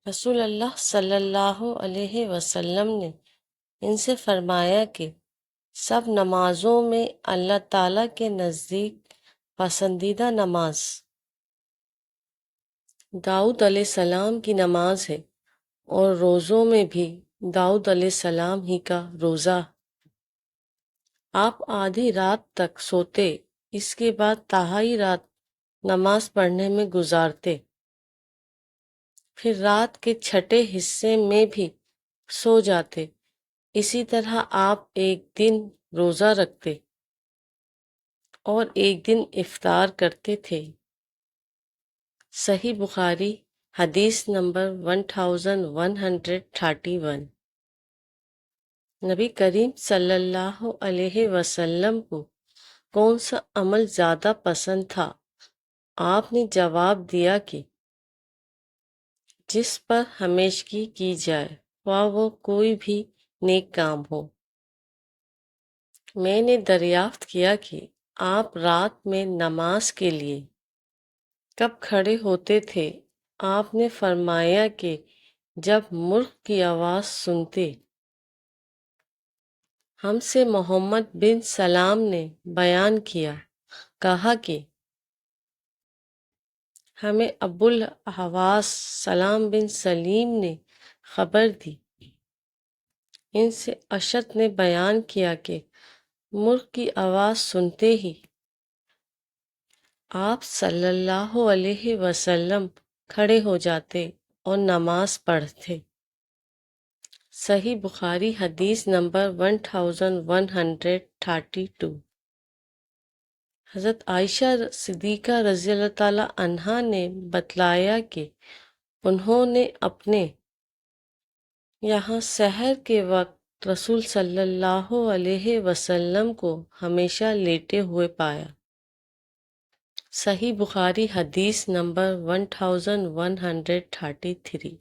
رسول اللہ صلی اللہ علیہ وسلم نے ان سے فرمایا کہ سب نمازوں میں اللہ تعالیٰ کے نزدیک پسندیدہ نماز داؤد علیہ السلام کی نماز ہے، اور روزوں میں بھی داؤد علیہ السلام ہی کا روزہ۔ آپ آدھی رات تک سوتے، اس کے بعد تہائی رات نماز پڑھنے میں گزارتے، پھر رات کے چھٹے حصے میں بھی سو جاتے۔ اسی طرح آپ ایک دن روزہ رکھتے اور ایک دن افطار کرتے تھے۔ صحیح بخاری حدیث نمبر 1131۔ نبی کریم صلی اللہ علیہ وسلم کو کون سا عمل زیادہ پسند تھا؟ آپ نے جواب دیا کہ جس پر ہمیشگی کی جائے، خواہ وہ کوئی بھی نیک کام ہو۔ میں نے دریافت کیا کہ آپ رات میں نماز کے لیے کب کھڑے ہوتے تھے؟ آپ نے فرمایا کہ جب مرغ کی آواز سنتے۔ ہم سے محمد بن سلام نے بیان کیا، کہا کہ ہمیں ابو الاحواص سلام بن سلیم نے خبر دی۔ ان سے اشعث نے بیان کیا کہ مرغ کی آواز سنتے ہی آپ صلی اللہ علیہ وسلم کھڑے ہو جاتے اور نماز پڑھتے۔ صحیح بخاری حدیث نمبر 1132۔ حضرت عائشہ صدیقہ رضی اللہ تعالی عنہا نے بتلایا کہ انہوں نے اپنے یہاں سحر کے وقت رسول صلی اللہ علیہ وسلم کو ہمیشہ لیٹے ہوئے پایا۔ صحیح بخاری حدیث نمبر 1133۔